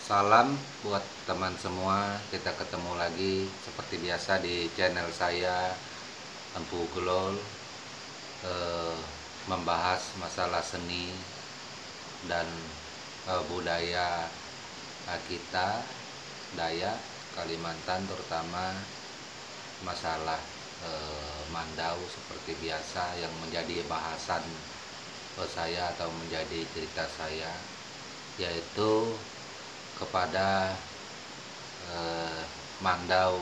Salam buat teman semua, kita ketemu lagi seperti biasa di channel saya Empu Gulol, membahas masalah seni dan budaya kita Dayak Kalimantan, terutama masalah Mandau seperti biasa yang menjadi bahasan saya atau menjadi cerita saya, yaitu kepada Mandau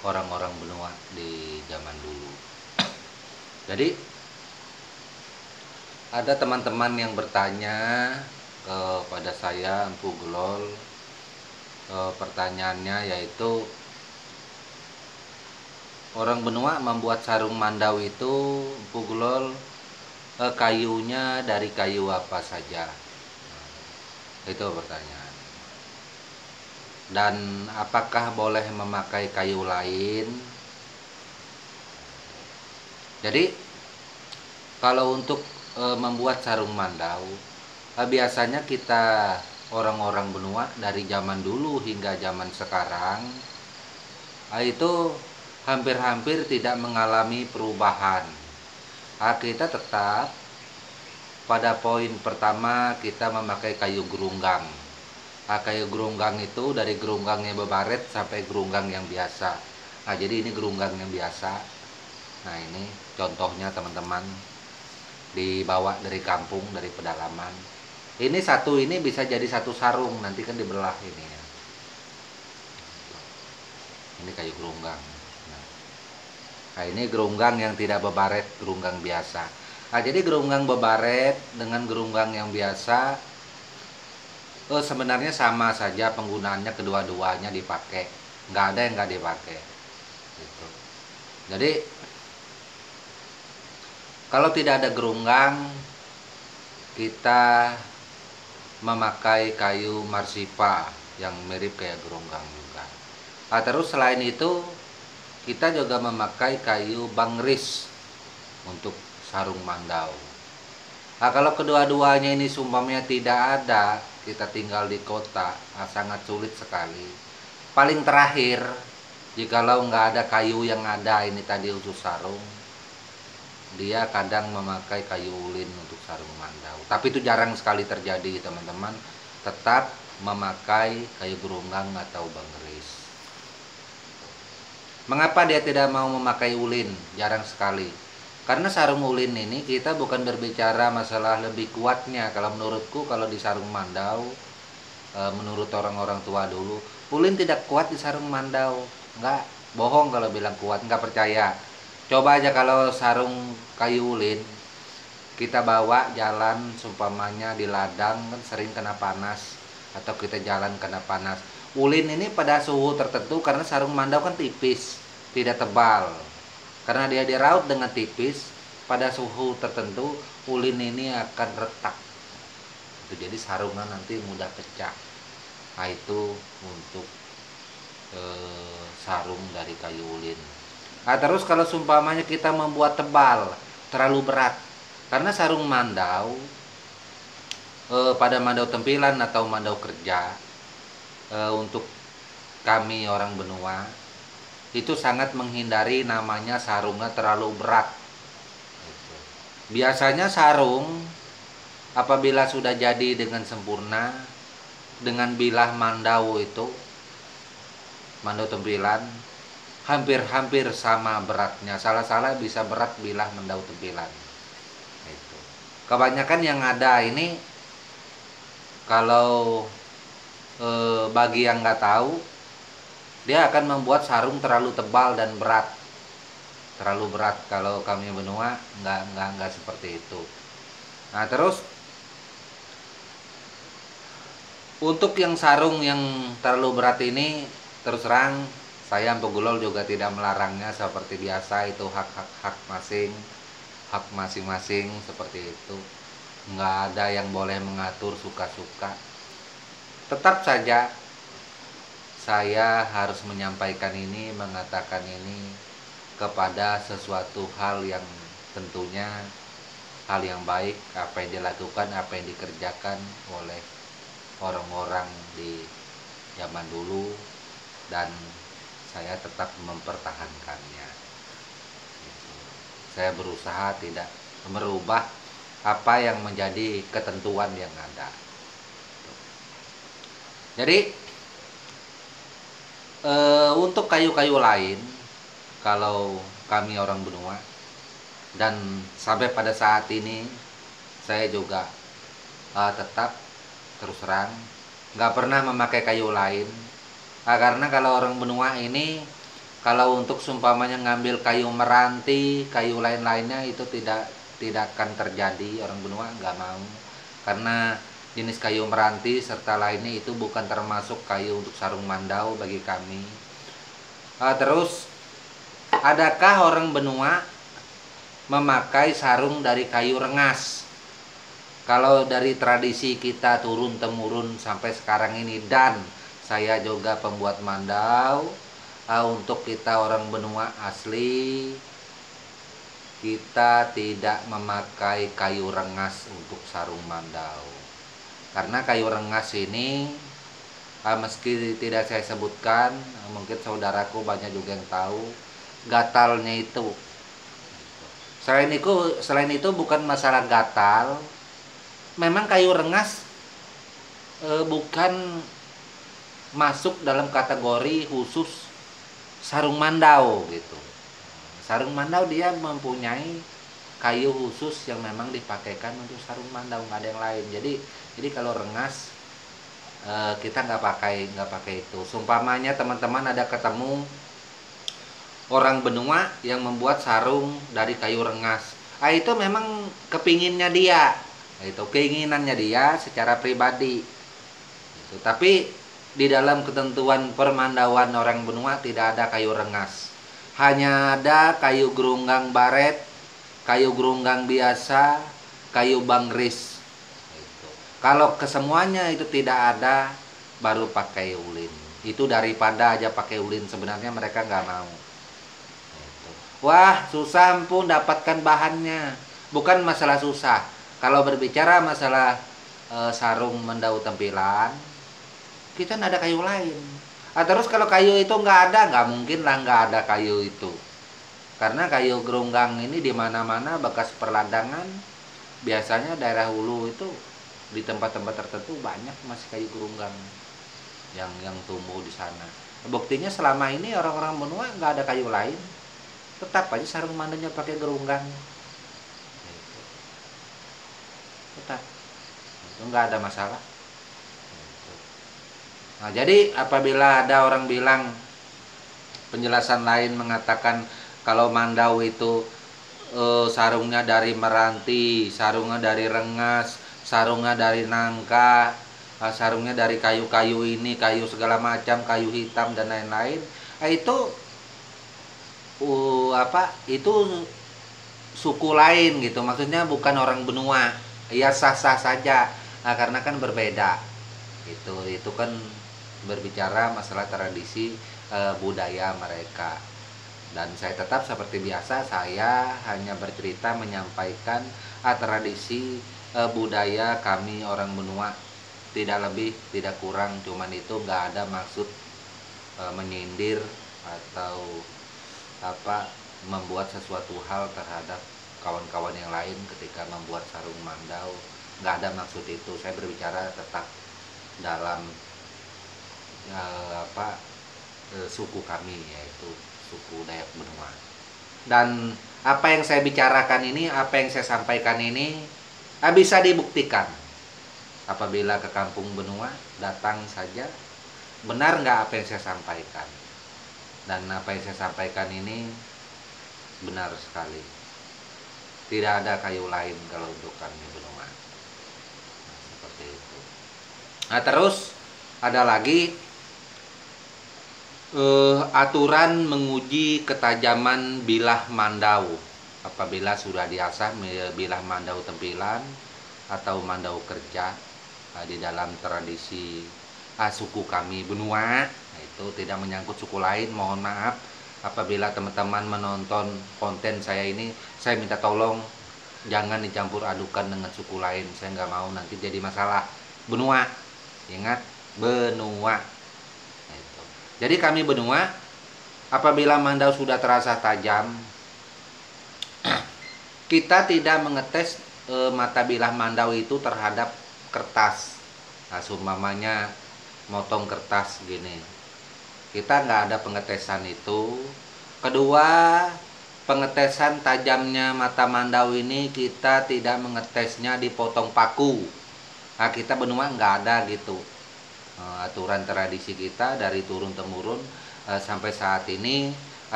orang-orang benua di zaman dulu. Jadi ada teman-teman yang bertanya kepada saya Empu Gulol, pertanyaannya yaitu orang benua membuat sarung Mandau itu Empu Gulol, kayunya dari kayu apa saja? Itu pertanyaan. Dan apakah boleh memakai kayu lain? Jadi kalau untuk membuat sarung Mandau, biasanya kita orang-orang benua dari zaman dulu hingga zaman sekarang itu hampir-hampir tidak mengalami perubahan. Kita tetap pada poin pertama, kita memakai kayu gerunggang. Kayu gerunggang itu dari gerunggang yang bebaret sampai gerunggang yang biasa. Jadi ini gerunggang yang biasa. Nah, ini contohnya teman-teman, dibawa dari kampung, dari pedalaman. Ini satu, ini bisa jadi satu sarung, nanti kan dibelah ini ya. Ini kayu gerunggang. Nah, ini gerunggang yang tidak bebaret, gerunggang biasa. Jadi gerunggang bebaret dengan gerunggang yang biasa sebenarnya sama saja penggunaannya, kedua-duanya dipakai, nggak ada yang nggak dipakai gitu. Jadi kalau tidak ada gerunggang, kita memakai kayu marsipa yang mirip kayak gerunggang juga. Terus selain itu kita juga memakai kayu bangris untuk sarung Mandau. Kalau kedua-duanya ini sumpamanya tidak ada, kita tinggal di kota, sangat sulit sekali. Paling terakhir, jikalau nggak ada kayu yang ada ini tadi untuk sarung, dia kadang memakai kayu ulin untuk sarung Mandau. Tapi itu jarang sekali terjadi teman-teman. Tetap memakai kayu gerunggang atau bangris. Mengapa dia tidak mau memakai ulin? Jarang sekali. Karena sarung ulin ini kita bukan berbicara masalah lebih kuatnya. Kalau menurutku, kalau di sarung Mandau, menurut orang-orang tua dulu, ulin tidak kuat di sarung Mandau. Enggak, bohong kalau bilang kuat, enggak percaya. Coba aja kalau sarung kayu ulin kita bawa jalan, seumpamanya di ladang kan sering kena panas, atau kita jalan kena panas. Ulin ini pada suhu tertentu, karena sarung Mandau kan tipis, tidak tebal. Karena dia diraut dengan tipis, pada suhu tertentu ulin ini akan retak. Jadi sarungan nanti mudah pecah. Nah, itu untuk sarung dari kayu ulin. Terus kalau seumpamanya kita membuat tebal, terlalu berat. Karena sarung Mandau pada Mandau tempilan atau Mandau kerja, untuk kami orang benua itu sangat menghindari namanya sarungnya terlalu berat. Biasanya sarung apabila sudah jadi dengan sempurna, dengan bilah Mandau itu, Mandau tempilan, hampir-hampir sama beratnya. Salah-salah bisa berat bilah Mandau tempilan. Itu. Kebanyakan yang ada ini, kalau bagi yang nggak tahu, dia akan membuat sarung terlalu tebal dan berat. Terlalu berat. Kalau kami benua nggak seperti itu. Nah, terus untuk yang sarung yang terlalu berat ini, terus terang saya Empu Gulol juga tidak melarangnya. Seperti biasa, itu hak masing-masing seperti itu. Nggak ada yang boleh mengatur suka-suka. Tetap saja saya harus menyampaikan ini, mengatakan ini kepada sesuatu hal yang tentunya hal yang baik, apa yang dilakukan, apa yang dikerjakan oleh orang-orang di zaman dulu, dan saya tetap mempertahankannya. Saya berusaha tidak merubah apa yang menjadi ketentuan yang ada. Jadi untuk kayu-kayu lain, kalau kami orang benua, dan sampai pada saat ini saya juga tetap terus terang nggak pernah memakai kayu lain. Karena kalau orang benua ini, kalau untuk seumpamanya ngambil kayu meranti, kayu lain-lainnya itu tidak akan terjadi. Orang benua nggak mau, karena jenis kayu meranti serta lainnya itu bukan termasuk kayu untuk sarung mandau bagi kami. Terus, adakah orang benua memakai sarung dari kayu rengas? Kalau dari tradisi kita turun temurun sampai sekarang ini, dan saya juga pembuat mandau, untuk kita orang benua asli, kita tidak memakai kayu rengas untuk sarung mandau. Karena kayu rengas ini, meski tidak saya sebutkan, mungkin saudaraku banyak juga yang tahu, gatalnya itu. Selain itu bukan masalah gatal, memang kayu rengas bukan masuk dalam kategori khusus sarung mandau gitu. Sarung mandau dia mempunyai kayu khusus yang memang dipakaikan untuk sarung mandau, nggak ada yang lain. Jadi kalau rengas kita nggak pakai itu. Sumpamanya teman-teman ada ketemu orang benua yang membuat sarung dari kayu rengas, itu memang kepinginnya dia, itu keinginannya dia secara pribadi itu. Tapi di dalam ketentuan permandauan orang benua tidak ada kayu rengas, hanya ada kayu gerunggang baret, kayu gerunggang biasa, kayu bangris itu. Kalau kesemuanya itu tidak ada, baru pakai ulin. Itu daripada aja pakai ulin, sebenarnya mereka nggak mau. Wah, susah pun dapatkan bahannya. Bukan masalah susah. Kalau berbicara masalah sarung mandau tempilan, kita nggak ada kayu lain. Terus kalau kayu itu nggak ada, nggak mungkin lah nggak ada kayu itu. Karena kayu gerunggang ini di mana-mana bekas perladangan. Biasanya daerah hulu itu di tempat-tempat tertentu banyak masih kayu gerunggang yang tumbuh di sana. Buktinya selama ini orang-orang benua nggak ada kayu lain, tetap aja sarung mandaunya pakai gerunggang gitu. Tetap itu nggak ada masalah gitu. Nah, jadi apabila ada orang bilang, penjelasan lain mengatakan kalau mandau itu sarungnya dari meranti, sarungnya dari rengas, sarungnya dari nangka, sarungnya dari kayu-kayu ini, kayu segala macam, kayu hitam dan lain-lain, itu itu suku lain gitu, maksudnya bukan orang benua. Ya sah-sah saja, karena kan berbeda itu kan berbicara masalah tradisi budaya mereka. Dan saya tetap seperti biasa, saya hanya bercerita menyampaikan tradisi budaya kami orang benua, tidak lebih tidak kurang. Cuman itu nggak ada maksud menyindir atau membuat sesuatu hal terhadap kawan-kawan yang lain ketika membuat sarung mandau. Nggak ada maksud itu. Saya berbicara tetap dalam suku kami, yaitu suku Dayak Benua. Dan apa yang saya bicarakan ini, apa yang saya sampaikan ini bisa dibuktikan. Apabila ke kampung benua, datang saja, benar nggak apa yang saya sampaikan. Dan apa yang saya sampaikan ini benar sekali. Tidak ada kayu lain kalau untuk kami benua. Seperti itu. Nah, terus ada lagi aturan menguji ketajaman bilah mandau. Apabila sudah diasah bilah mandau tempilan atau mandau kerja di dalam tradisi suku kami benua, itu tidak menyangkut suku lain. Mohon maaf apabila teman-teman menonton konten saya ini, saya minta tolong jangan dicampur adukan dengan suku lain. Saya nggak mau nanti jadi masalah benua. Ingat, benua. Itu. Jadi kami benua, apabila mandau sudah terasa tajam, kita tidak mengetes mata bilah mandau itu terhadap kertas. Nah, seumpamanya motong kertas gini, kita nggak ada pengetesan itu. Kedua, pengetesan tajamnya mata mandau ini kita tidak mengetesnya dipotong paku. Nah, kita benua nggak ada gitu. Aturan tradisi kita dari turun temurun sampai saat ini,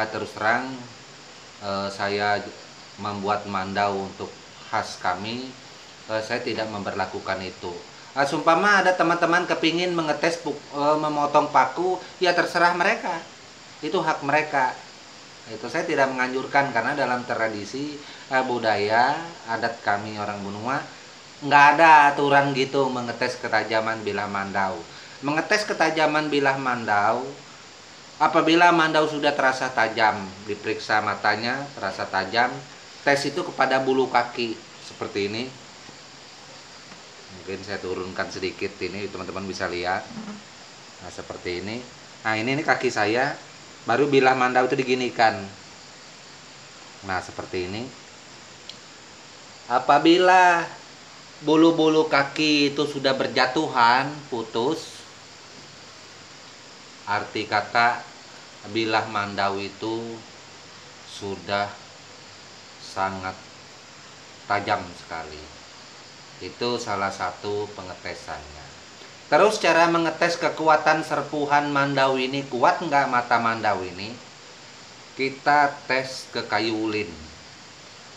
terus terang saya membuat mandau untuk khas kami, saya tidak memberlakukan itu. Sumpama ada teman-teman kepingin mengetes memotong paku, ya terserah mereka, itu hak mereka. Itu saya tidak menganjurkan, karena dalam tradisi budaya adat kami orang benua nggak ada aturan gitu mengetes ketajaman bilah mandau. Mengetes ketajaman bilah mandau, apabila mandau sudah terasa tajam, diperiksa matanya terasa tajam, tes itu kepada bulu kaki seperti ini. Mungkin saya turunkan sedikit ini, teman-teman bisa lihat. Nah, seperti ini. Nah, ini kaki saya, baru bilah mandau itu diginikan. Nah, seperti ini. Apabila bulu-bulu kaki itu sudah berjatuhan, putus, arti kata bilah mandau itu sudah sangat tajam sekali. Itu salah satu pengetesannya. Terus cara mengetes kekuatan serpuhan mandau ini, kuat nggak mata mandau ini? Kita tes ke kayu ulin.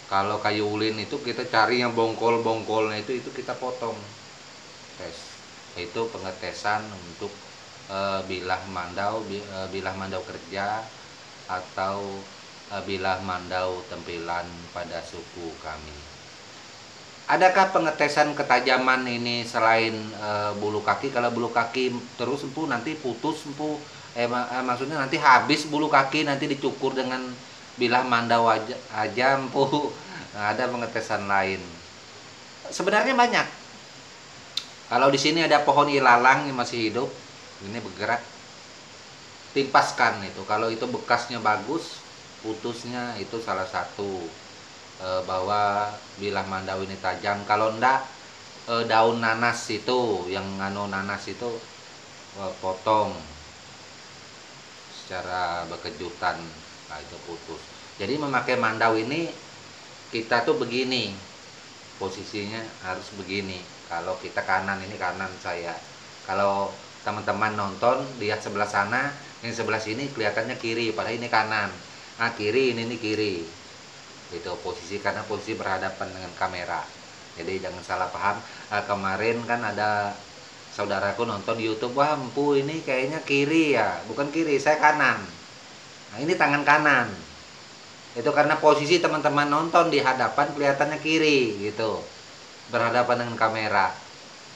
Kalau kayu ulin itu kita cari yang bongkol-bongkolnya itu kita potong. Tes. Itu pengetesan untuk bilah mandau kerja atau bilah mandau tempilan pada suku kami. Adakah pengetesan ketajaman ini selain bulu kaki? Kalau bulu kaki terus empu nanti putus empu, maksudnya nanti habis bulu kaki, nanti dicukur dengan bilah mandau aja empu. Nah, ada pengetesan lain. Sebenarnya banyak. Kalau di sini ada pohon ilalang yang masih hidup, ini bergerak, timpaskan itu. Kalau itu bekasnya bagus, putusnya itu salah satu bahwa bilah mandau ini tajam. Kalau enggak, daun nanas itu, yang nanas itu potong secara berkejutan, nah itu putus. Jadi memakai mandau ini kita tuh begini, posisinya harus begini. Kalau kita kanan, ini kanan saya. Kalau teman-teman nonton lihat sebelah sana, yang sebelah sini kelihatannya kiri, padahal ini kanan. Nah, kiri ini kiri. Itu posisi, karena posisi berhadapan dengan kamera. Jadi jangan salah paham. Kemarin kan ada saudaraku nonton di YouTube, wah empu ini kayaknya kiri ya. Bukan kiri, saya kanan. Nah, ini tangan kanan. Itu karena posisi teman-teman nonton di hadapan kelihatannya kiri gitu. Berhadapan dengan kamera.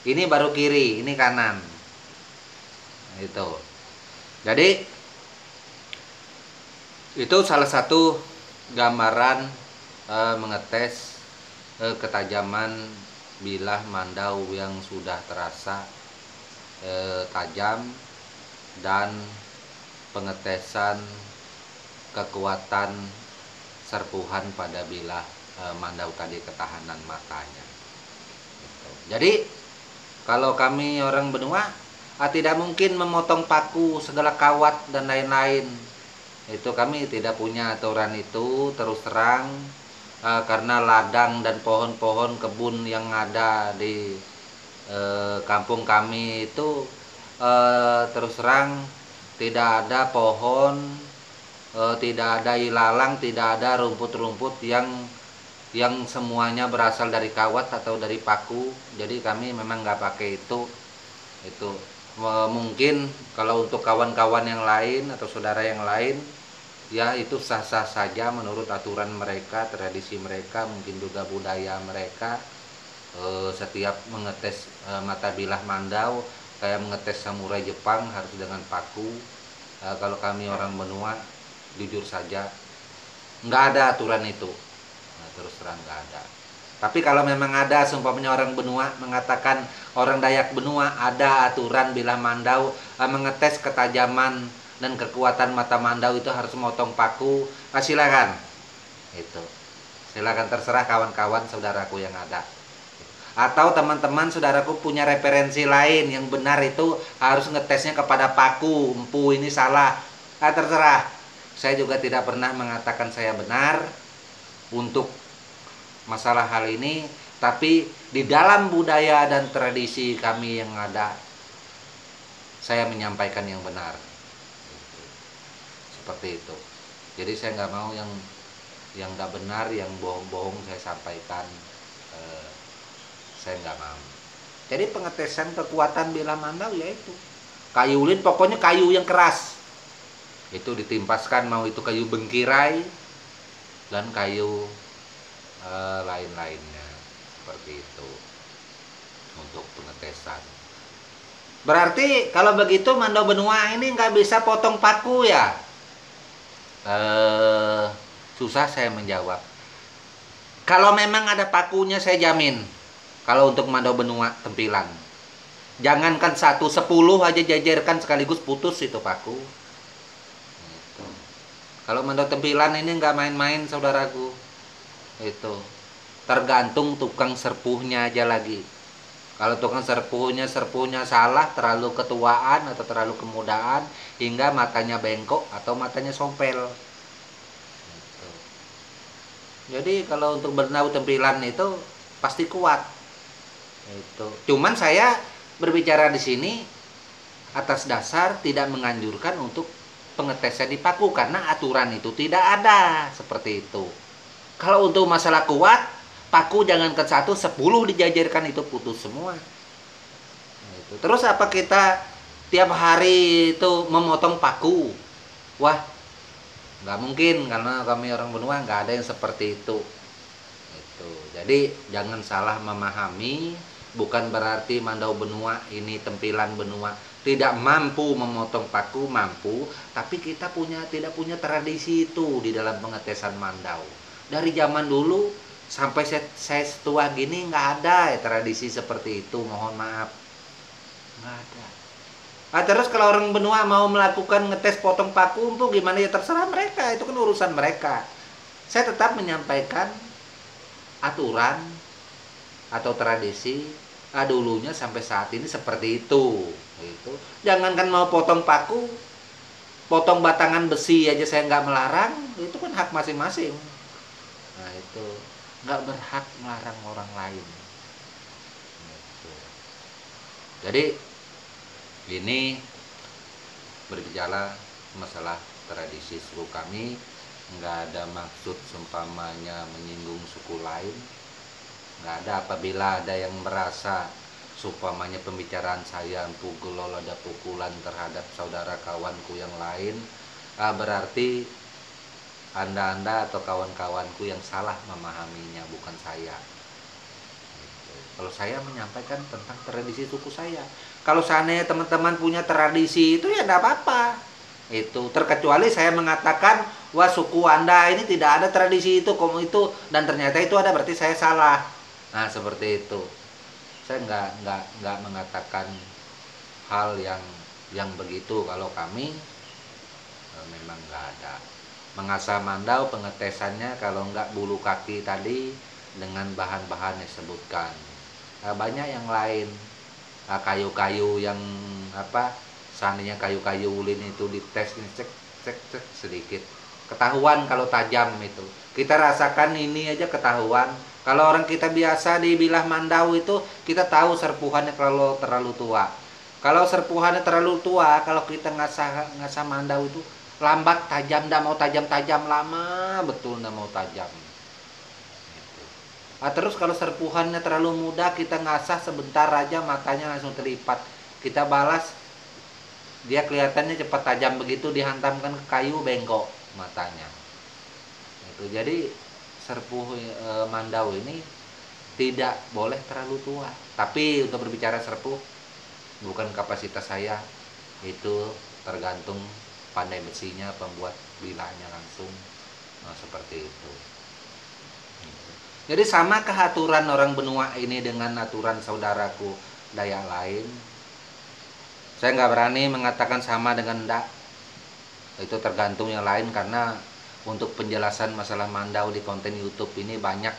Ini baru kiri, ini kanan. Itu. Jadi itu salah satu gambaran mengetes ketajaman bilah mandau yang sudah terasa tajam, dan pengetesan kekuatan serpuhan pada bilah mandau tadi, ketahanan matanya. Gitu. Jadi kalau kami orang benua tidak mungkin memotong paku, segala kawat dan lain-lain. Itu kami tidak punya aturan itu, terus terang, karena ladang dan pohon-pohon kebun yang ada di kampung kami itu terus terang tidak ada pohon, tidak ada ilalang, tidak ada rumput-rumput yang semuanya berasal dari kawat atau dari paku. Jadi kami memang nggak pakai itu. Mungkin kalau untuk kawan-kawan yang lain atau saudara yang lain, ya itu sah-sah saja menurut aturan mereka, tradisi mereka, mungkin juga budaya mereka. Setiap mengetes mata bilah mandau kayak mengetes samurai Jepang harus dengan paku. Kalau kami orang benua, jujur saja nggak ada aturan itu. Nah, terus terang nggak ada. Tapi kalau memang ada sumpahnya orang benua mengatakan, orang Dayak benua ada aturan bila mandau mengetes ketajaman dan kekuatan mata mandau itu harus memotong paku, silakan. Itu. Silakan, terserah kawan-kawan saudaraku yang ada. Atau teman-teman saudaraku punya referensi lain yang benar itu harus ngetesnya kepada paku, empu ini salah. Terserah. Saya juga tidak pernah mengatakan saya benar untuk masalah hal ini, tapi di dalam budaya dan tradisi kami yang ada, saya menyampaikan yang benar. Seperti itu. Jadi saya nggak mau yang nggak benar, yang bohong-bohong saya sampaikan. Saya nggak mau. Jadi pengetesan kekuatan bila mandau yaitu kayu ulin, pokoknya kayu yang keras. Itu ditimpaskan, mau itu kayu bengkirai dan kayu lain-lainnya, seperti itu untuk pengetesan. Berarti kalau begitu mandau benua ini nggak bisa potong paku ya? Susah saya menjawab. Kalau memang ada pakunya saya jamin. Kalau untuk mandau benua tempilan, jangankan 1, 10 aja jajarkan sekaligus putus itu paku. Gitu. Kalau mandau tempilan ini nggak main-main saudaraku. Itu tergantung tukang serpuhnya aja lagi. Kalau tukang serpuhnya salah, terlalu ketuaan atau terlalu kemudaan hingga matanya bengkok atau matanya sompel. Gitu. Jadi kalau untuk bernau tempilan itu pasti kuat. Itu. Cuman saya berbicara di sini atas dasar tidak menganjurkan untuk pengetesan di paku karena aturan itu tidak ada seperti itu. Kalau untuk masalah kuat, paku jangan ke 1, 10 dijajarkan itu putus semua. Itu. Terus apa kita tiap hari itu memotong paku? Wah, nggak mungkin karena kami orang benua nggak ada yang seperti itu. Itu. Jadi jangan salah memahami, bukan berarti mandau benua ini tempilan benua tidak mampu memotong paku, mampu, tapi kita tidak punya tradisi itu di dalam pengetesan mandau. Dari zaman dulu sampai saya setua gini nggak ada ya tradisi seperti itu, mohon maaf, nggak ada. Terus kalau orang benua mau melakukan ngetes potong paku untuk gimana ya terserah mereka, itu kan urusan mereka. Saya tetap menyampaikan aturan atau tradisi dulunya sampai saat ini seperti itu. Gitu. Jangankan mau potong paku, potong batangan besi aja saya nggak melarang, itu kan hak masing-masing. Nah itu nggak berhak melarang orang lain. Gitu. Jadi ini berbicara masalah tradisi suku kami, nggak ada maksud seumpamanya menyinggung suku lain. Nggak ada. Apabila ada yang merasa supamanya pembicaraan saya pukul ada pukulan terhadap saudara kawanku yang lain, berarti anda atau kawan-kawanku yang salah memahaminya, bukan saya. Kalau saya menyampaikan tentang tradisi suku saya, kalau seandainya teman-teman punya tradisi itu ya tidak apa-apa. Itu terkecuali saya mengatakan wah suku anda ini tidak ada tradisi itu, kamu itu, dan ternyata itu ada, berarti saya salah. Nah seperti itu. Saya nggak mengatakan hal yang begitu. Kalau kami memang nggak ada. Mengasah mandau pengetesannya kalau nggak bulu kaki tadi dengan bahan-bahan yang disebutkan. Banyak yang lain. Kayu-kayu yang seandainya kayu-kayu ulin itu dites cek sedikit. Ketahuan kalau tajam itu. Kita rasakan ini aja ketahuan. Kalau orang kita biasa dibilah mandau itu, kita tahu serpuhannya kalau terlalu tua. Kalau serpuhannya terlalu tua, kalau kita ngasah mandau itu lambat tajam, ndak mau tajam-tajam, lama betul ndak mau tajam. Terus kalau serpuhannya terlalu muda, kita ngasah sebentar aja matanya langsung terlipat. Kita balas, dia kelihatannya cepat tajam, begitu dihantamkan ke kayu bengkok matanya. Itu jadi serpuh mandau ini tidak boleh terlalu tua. Tapi untuk berbicara serpuh bukan kapasitas saya, itu tergantung pandai besinya, pembuat bilahnya langsung. Seperti itu. Jadi samakah aturan orang benua ini dengan aturan saudaraku Dayak lain? Saya nggak berani mengatakan sama dengan ndak. Itu tergantung yang lain, karena untuk penjelasan masalah Mandau di konten YouTube ini banyak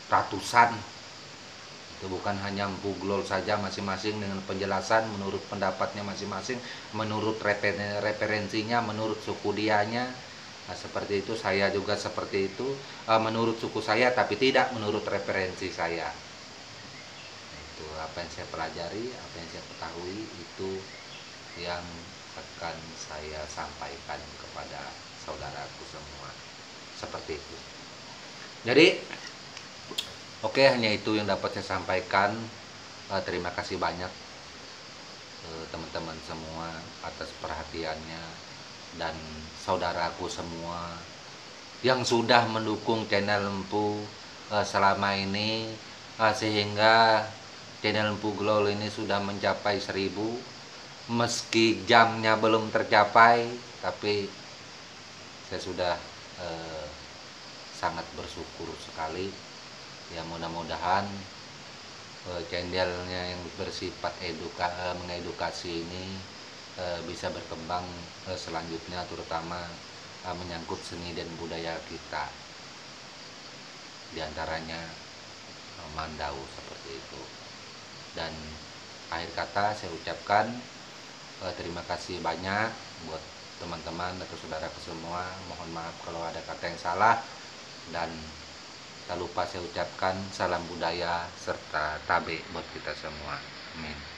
ratusan. Itu bukan hanya Google saja, masing-masing dengan penjelasan menurut pendapatnya masing-masing, menurut referensinya, menurut suku dianya. Nah, seperti itu. Saya juga seperti itu, menurut suku saya tapi tidak menurut referensi saya. Itu apa yang saya pelajari, apa yang saya ketahui, itu yang akan saya sampaikan kepada saudaraku semua. Seperti itu. Jadi oke, hanya itu yang dapat saya sampaikan. Terima kasih banyak teman-teman semua atas perhatiannya, dan saudaraku semua yang sudah mendukung channel Empu selama ini, sehingga channel Empu Glol ini sudah mencapai 1000. Meski jamnya belum tercapai, tapi saya sudah sangat bersyukur sekali. Ya, mudah-mudahan channelnya yang bersifat mengedukasi ini bisa berkembang selanjutnya, terutama menyangkut seni dan budaya kita, diantaranya Mandau seperti itu. Dan akhir kata saya ucapkan terima kasih banyak buat teman-teman atau saudara semua. Mohon maaf kalau ada kata yang salah, dan tak lupa saya ucapkan salam budaya serta tabe buat kita semua. Amin.